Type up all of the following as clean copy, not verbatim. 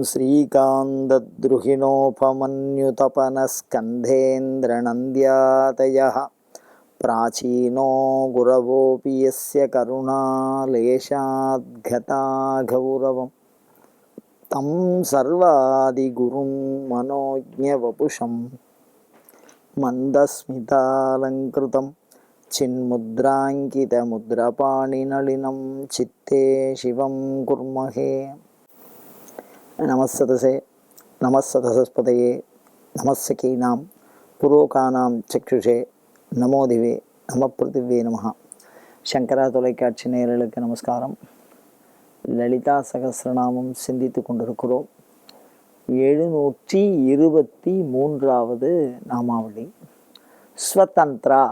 श्रीकान्तद्रुहिणोपमन्युतपनस्कन्धेन्द्रनन्द्यातयः प्राचीनो गुरवोऽपि यस्य करुणालेशाद्गता गौरवं तं सर्वादिगुरुं मनोज्ञवपुषं मन्दस्मितालङ्कृतं चिन्मुद्राङ्कितमुद्रपाणिनलिनं चित्ते शिवं कुर्महे। நமஸ்ததசே நமஸ்ததசஸ்பதையே நமஸ்ஸகீனாம் புரோகானாம் சக்ஷுஷே நமோதிவே நம பிருத்திவே நமஹ. சங்கரா தொலைக்காட்சி நேயர்களுக்கு நமஸ்காரம். லலிதா சகஸ்ரநாமம் சிந்தித்து கொண்டிருக்கிறோம். 723வது நாமாவளி ஸ்வதந்திரா.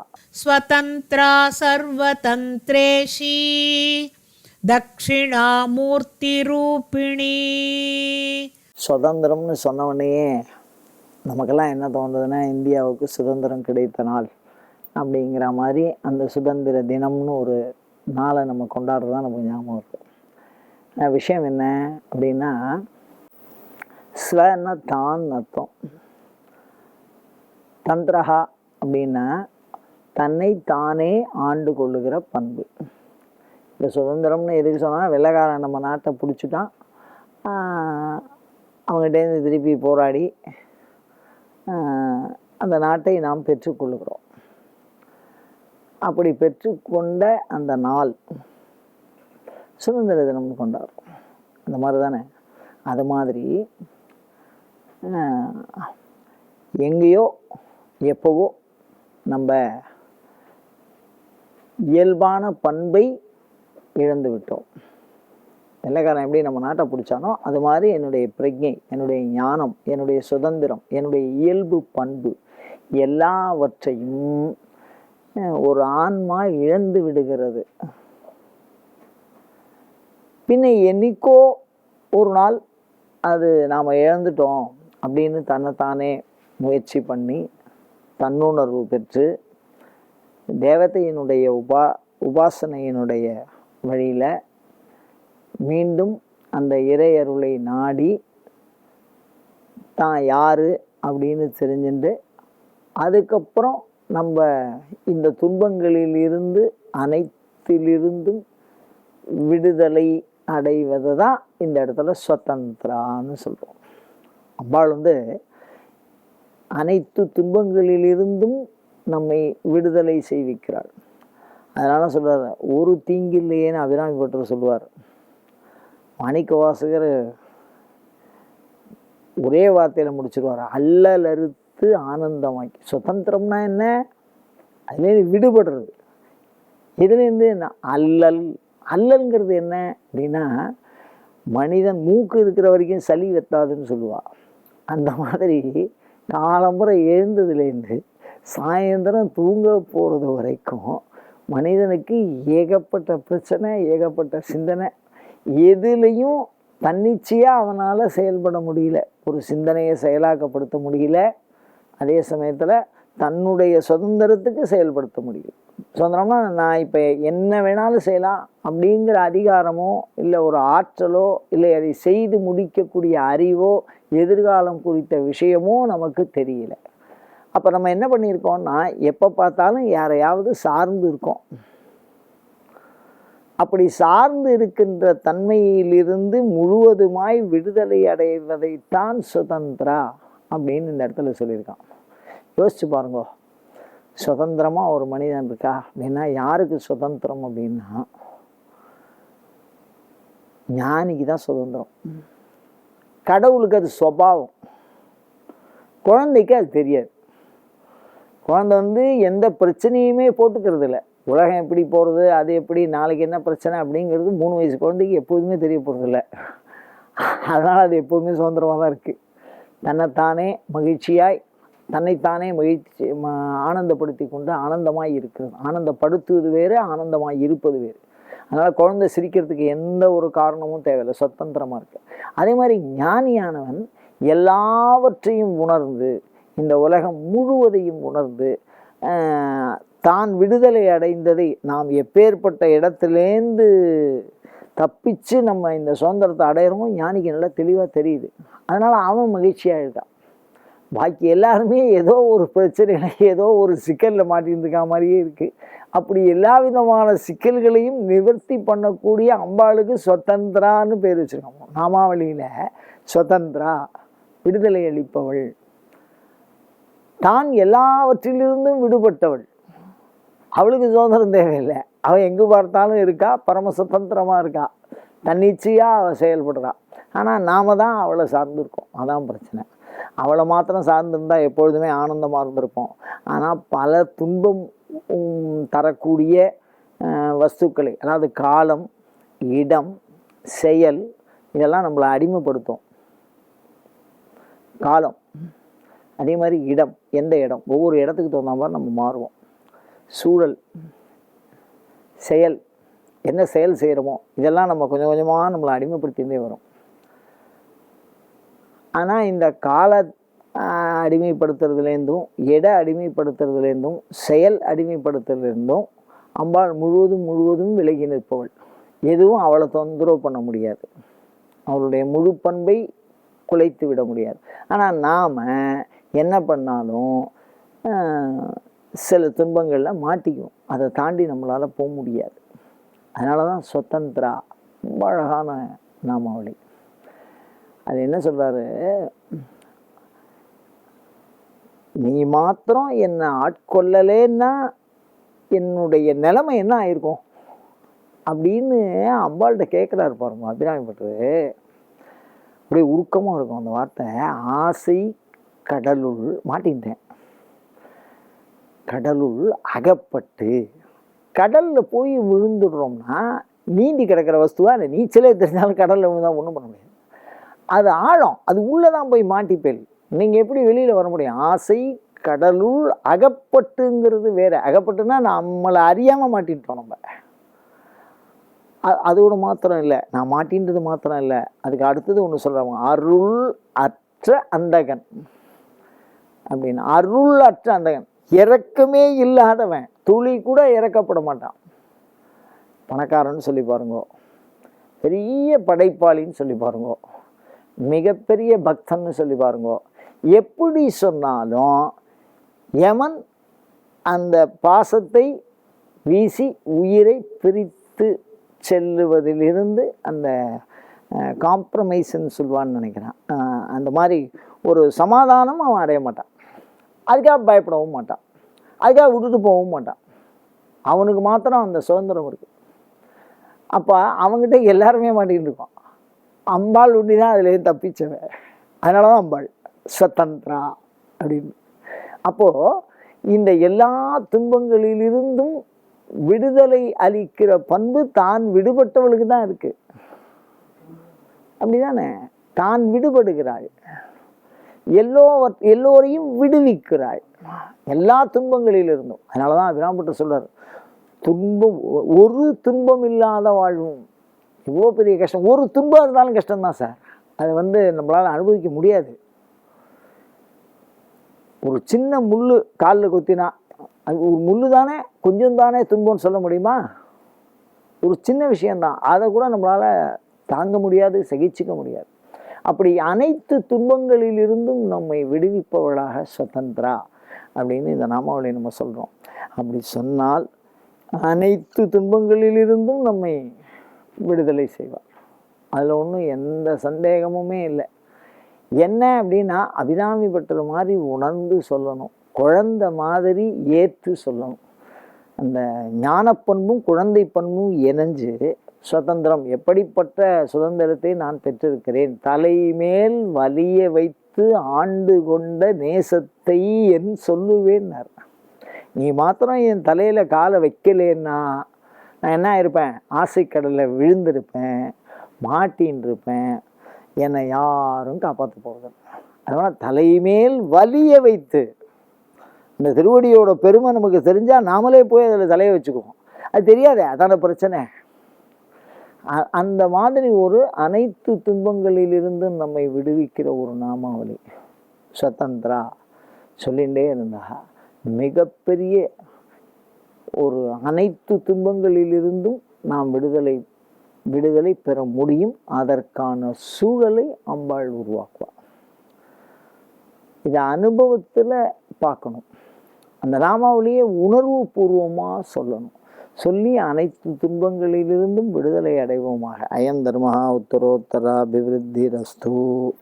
ஸ்வதந்திரா சர்வதந்திரேஷி தக்ஷிணாமூர்த்தி ரூபிணி. சுதந்திரம்னு சொன்னவொடனே நமக்கெல்லாம் என்ன தோணுதுன்னா, இந்தியாவுக்கு சுதந்திரம் கிடைத்த நாள் அப்படிங்கிற மாதிரி அந்த சுதந்திர தினம்னு ஒரு நாளை நம்ம கொண்டாடுறது தான் நமக்கு ஞாபகம் இருக்குது. விஷயம் என்ன அப்படின்னா, ஸ்வன்னா தான் அர்த்தம், தந்திரஹா அப்படின்னா தன்னை தானே ஆண்டு கொள்ளுகிற பண்பு. இந்த சுதந்திரம்னு எதுக்கு சொன்னால், வெள்ளைக்காரன் நம்ம நாட்டை பிடிச்சிட்டான், அவங்ககிட்டேருந்து திருப்பி போராடி அந்த நாட்டை நாம் பெற்றுக்கொள்ளுகிறோம். அப்படி பெற்றுக்கொண்ட அந்த நாள் சுதந்திர தினம் கொண்டாடுறோம். அந்த மாதிரி தானே. அது மாதிரி எங்கேயோ எப்போவோ நம்ம இயல்பான பண்பை இழந்து விட்டோம். வெள்ளைக்காரன் எப்படி நம்ம நாட்டை பிடிச்சானோ அது மாதிரி என்னுடைய பிரஜை, என்னுடைய ஞானம், என்னுடைய சுதந்திரம், என்னுடைய இயல்பு பண்பு எல்லாவற்றையும் ஒரு ஆன்மா இழந்து விடுகிறது. பின்ன என்னைக்கோ ஒரு நாள் அது நாம் இழந்துட்டோம் அப்படின்னு தன்னைத்தானே முயற்சி பண்ணி தன்னுணர்வு பெற்று தேவதையினுடைய உபாசனையினுடைய வழியில் மீண்டும் அந்த இறையருளை நாடி தான் யார் அப்படின்னு தெரிஞ்சுட்டு அதுக்கப்புறம் நம்ம இந்த துன்பங்களிலிருந்து அனைத்திலிருந்தும் விடுதலை அடைவதை தான் இந்த இடத்துல ஸ்வதந்திரான்னு சொல்கிறோம். அம்பாள் அனைத்து துன்பங்களிலிருந்தும் நம்மை விடுதலை செய்விக்கிறாள். அதனால சொல்கிறார், ஒரு தீங்கில்லையேன்னு அபிராமி பட்டர் சொல்லுவார். மாணிக்க வாசகர் ஒரே வார்த்தையில் முடிச்சிருவார், அல்லல் அறுத்து ஆனந்தமாக்கி. சுதந்திரம்னா என்ன? அதுலேருந்து விடுபடுறது. இதுலேருந்து என்ன? அல்லல்ங்கிறது என்ன அப்படின்னா, மனிதன் மூக்கு இருக்கிற வரைக்கும் சளி வெத்தாதுன்னு சொல்லுவாள். அந்த மாதிரி காலம்புரை எழுந்ததுலேருந்து சாயந்தரம் தூங்க போகிறது வரைக்கும் மனிதனுக்கு ஏகப்பட்ட பிரச்சனை, ஏகப்பட்ட சிந்தனை. எதுலேயும் தன்னிச்சையாக அவனால் செயல்பட முடியல, ஒரு சிந்தனையை செயலாக்கப்படுத்த முடியல. அதே சமயத்தில் தன்னுடைய சுதந்திரத்துக்கு செயல்படுத்த முடியல. சுதந்திரம்னா நான் இப்போ என்ன வேணாலும் செய்யலாம் அப்படிங்கிற அதிகாரமோ இல்லை ஒரு ஆற்றலோ இல்லை அதை செய்து முடிக்கக்கூடிய அறிவோ எதிர்காலம் குறித்த விஷயமோ நமக்கு தெரியல. அப்போ நம்ம என்ன பண்ணியிருக்கோம்னா, எப்போ பார்த்தாலும் யாரையாவது சார்ந்து இருக்கோம். அப்படி சார்ந்து இருக்கின்ற தன்மையிலிருந்து முழுவதுமாய் விடுதலை அடைவதைத்தான் சுதந்திரா அப்படின்னு இந்த இடத்துல சொல்லியிருக்கான். யோசிச்சு பாருங்க, சுதந்திரமாக ஒரு மனிதன் இருக்கா அப்படின்னா யாருக்கு சுதந்திரம் அப்படின்னா ஞானிக்கு தான் சுதந்திரம். கடவுளுக்கு அது சுபாவம், குழந்தைக்கு அது தெரியாது. குழந்தை எந்த பிரச்சனையுமே போட்டுக்கிறது இல்லை. உலகம் எப்படி போகிறது, அது எப்படி, நாளைக்கு என்ன பிரச்சனை அப்படிங்கிறது 3 வயசு குழந்தைக்கு எப்போதுமே தெரிய போகிறது இல்லை. அதனால் அது எப்போதுமே சுதந்திரமாக தான் இருக்குது. தன்னைத்தானே மகிழ்ச்சியாய் தன்னைத்தானே மகிழ்ச்சி ஆனந்தப்படுத்தி கொண்டு ஆனந்தமாய் இருக்கிறது. ஆனந்தப்படுத்துவது வேறு, ஆனந்தமாய் இருப்பது வேறு. அதனால் குழந்தை சிரிக்கிறதுக்கு எந்த ஒரு காரணமும் தேவையில்லை, சுதந்திரமாக இருக்கு. அதே மாதிரி ஞானியானவன் எல்லாவற்றையும் உணர்ந்து, இந்த உலகம் முழுவதையும் உணர்ந்து தான் விடுதலை அடைந்ததை நாம் எப்பேற்பட்ட இடத்திலேந்து தப்பிச்சு நம்ம இந்த சுதந்திரத்தை அடையிறோம் ஞானிக்கு நல்லா தெளிவாக தெரியுது. அதனால் அவன் மகிழ்ச்சியாக இருக்கான். பாக்கி எல்லாருமே ஏதோ ஒரு பிரச்சனையில ஏதோ ஒரு சிக்கலில் மாட்டின்னு இருக்கா மாதிரியே இருக்குது. அப்படி எல்லா விதமான சிக்கல்களையும் நிவர்த்தி பண்ணக்கூடிய அம்பாளுக்கு ஸ்வதந்திரான்னு பேர் வச்சுருக்காங்க. நாமாவளியில் ஸ்வதந்திரா, விடுதலை அளிப்பவள், தான் எல்லாவற்றிலிருந்தும் விடுபட்டவள். அவளுக்கு சுதந்திரம் தேவையில்லை. அவள் எங்கே பார்த்தாலும் இருக்கா, பரம சுதந்திரமாக இருக்கா, தன்னிச்சையாக அவள் செயல்படுறா. ஆனால் நாம் தான் அவளை சார்ந்திருக்கோம். அதான் பிரச்சனை. அவளை மாத்திரம் சார்ந்திருந்தால் எப்பொழுதுமே ஆனந்தமாக இருந்திருப்போம். ஆனால் பல துன்பம் தரக்கூடிய வஸ்துக்களை, அதாவது காலம், இடம், செயல், இதெல்லாம் நம்மளை அடிமைப்படுத்தும். காலம், அதே மாதிரி இடம், எந்த இடம், ஒவ்வொரு இடத்துக்கு தகுந்த மாதிரி நம்ம மாறுவோம். சூழல், செயல், என்ன செயல் செய்கிறோமோ இதெல்லாம் நம்ம கொஞ்சம் கொஞ்சமாக நம்மளை அடிமைப்படுத்திகிட்டே வரும். ஆனால் இந்த கால அடிமைப்படுத்துறதுலேருந்தும், இட அடிமைப்படுத்துறதுலேருந்தும், செயல் அடிமைப்படுத்துறதுலேருந்தும் அம்பாள் முழுவதும் விலகி நிற்பவள். எதுவும் அவளை தொந்தரவு பண்ண முடியாது. அவளுடைய முழு பண்பை குலைத்து விட முடியாது. ஆனால் நாம் என்ன பண்ணாலும் சில துன்பங்களில் மாட்டிக்கும். அதை தாண்டி நம்மளால் போக முடியாது. அதனால தான் ஸ்வதந்திரா ரொம்ப அழகான நாமாவளி. அது என்ன சொல்கிறாரு, நீ மாத்திரம் என்னை ஆட்கொள்ளலேன்னா என்னுடைய நிலைமை என்ன ஆயிருக்கும் அப்படின்னு அம்பாள்கிட்ட கேட்குறாரு பாருங்க அபிராமி பட்டர். அப்படியே உருக்கமாக இருக்கும் அந்த வார்த்தை. ஆசை கடலுள் மாட்டின்ட்டேன், கடலுள் அகப்பட்டு. கடலில் போய் விழுந்துடுறோம்னா நீந்தி கிடக்கிற வஸ்துவா இல்லை, நீச்சலே தெரிஞ்சாலும் கடலில் விழுந்தால் ஒன்றும் பண்ண முடியாது. அது ஆழம், அது உள்ளே தான் போய் மாட்டிப்பேல். நீங்கள் எப்படி வெளியில் வர முடியும்? ஆசை கடலுள் அகப்பட்டுங்கிறது வேறு. அகப்பட்டுன்னா நம்மளை அறியாமல் மாட்டின்ட்டோம் நம்ம. அதோடு மாத்திரம் இல்லை, நான் மாட்டின்றது மாத்திரம் இல்லை, அதுக்கு அடுத்தது ஒன்று சொல்கிறாங்க, அருள் அற்ற அந்தகன் அப்படின்னு. அருள் அற்ற அந்தகன், இறக்கமே இல்லாதவன், துளி கூட இறக்கப்பட மாட்டான். பணக்காரன்னு சொல்லி பாருங்க, பெரிய படைப்பாளின்னு சொல்லி பாருங்க, மிகப்பெரிய பக்தன்னு சொல்லி பாருங்க. எப்படி சொன்னாலும் யமன் அந்த பாசத்தை வீசி உயிரை பிரித்து செல்லுவதிலிருந்து அந்த காம்ப்ரமைஸ்ன்னு சொல்லுவான்னு நினைக்கிறேன். அந்த மாதிரி ஒரு சமாதானம் அவன் அடைய மாட்டான். அதுக்காக பயப்படவும் மாட்டான், அதுக்காக விட்டுட்டு போகவும் மாட்டான். அவனுக்கு மாத்திரம் அந்த சுதந்திரம் இருக்குது. அப்போ அவங்ககிட்ட எல்லாருமே மாட்டிகிட்டு இருக்கான். அம்பாள் ஒண்டி தான் அதுலேயும் தப்பிச்சவன். அதனால தான் அம்பாள் ஸ்வதந்திரா அப்படின்னு. அப்போது இந்த எல்லா துன்பங்களிலிருந்தும் விடுதலை அளிக்கிற பண்பு தான் விடுபட்டவளுக்கு தான் இருக்குது. அப்படிதானே? தான் விடுபடுகிறாள், எல்லோரையும் விடுவிக்கிறாள் எல்லா துன்பங்களிலிருந்தும். அதனால தான் அபிராமப்பட்டர் சொல்றார், துன்பம் ஒரு துன்பம் இல்லாத வாழ்வும். இவ்வளோ பெரிய கஷ்டம், ஒரு துன்பம் இருந்தாலும் கஷ்டம்தான் சார். அதை நம்மளால் அனுபவிக்க முடியாது. ஒரு சின்ன முள் காலில் கொத்தினா, அது ஒரு முள் தானே, கொஞ்சம் தானே துன்பம்னு சொல்ல முடியுமா? ஒரு சின்ன விஷயந்தான், அதை கூட நம்மளால் தாங்க முடியாது, சகிச்சிக்க முடியாது. அப்படி அனைத்து துன்பங்களிலிருந்தும் நம்மை விடுவிப்பவளாக ஸ்வதந்திரா அப்படின்னு இந்த நாமாவளி நம்ம சொல்கிறோம். அப்படி சொன்னால் அனைத்து துன்பங்களிலிருந்தும் நம்மை விடுதலை செய்வார். அதில் ஒன்றும் எந்த சந்தேகமுமே இல்லை. என்ன அப்படின்னா, அபிராமி பட்டர் மாதிரி உணர்ந்து சொல்லணும், குழந்தை மாதிரி ஏற்று சொல்லணும். அந்த ஞானப்பண்பும் குழந்தை பண்பும் இணைஞ்சு சுதந்திரம், எப்படிப்பட்ட சுதந்திரத்தை நான் பெற்றிருக்கிறேன், தலைமேல் வலிய வைத்து ஆண்டு கொண்ட நேசத்தை என் சொல்லுவேன்னார். நீ மாத்திரம் என் தலையில் காலை வைக்கலேன்னா நான் என்ன இருப்பேன்? ஆசைக்கடலில் விழுந்திருப்பேன், மாட்டின்னு இருப்பேன், என்னை யாரும் காப்பாற்ற போவதில்லை. அதனால் தலைமேல் வலிய வைத்து, இந்த திருவடியோட பெருமை நமக்கு தெரிஞ்சால் நாமளே போய் அதில் தலையை வச்சுக்குவோம். அது தெரியாதே, அதான பிரச்சனை. அந்த மாதிரி ஒரு அனைத்து துன்பங்களிலிருந்து நம்மை விடுவிக்கிற ஒரு நாமாவளி ஸ்வதந்திரா சொல்லிகிட்டே இருந்தா மிகப்பெரிய ஒரு அனைத்து துன்பங்களிலிருந்தும் நாம் விடுதலை விடுதலை பெற முடியும். அதற்கான சூழலை அம்பாள் உருவாக்குவார். இதை அனுபவத்தில் பார்க்கணும். அந்த நாமாவளியை உணர்வு பூர்வமாக சொல்லணும். சொல்லி அனைத்து துன்பங்களிலிருந்தும் விடுதலை அடைவோமாக. அயம் தர்மஹா உத்தரோத்தரா அபிவிருத்தி ரஸ்து.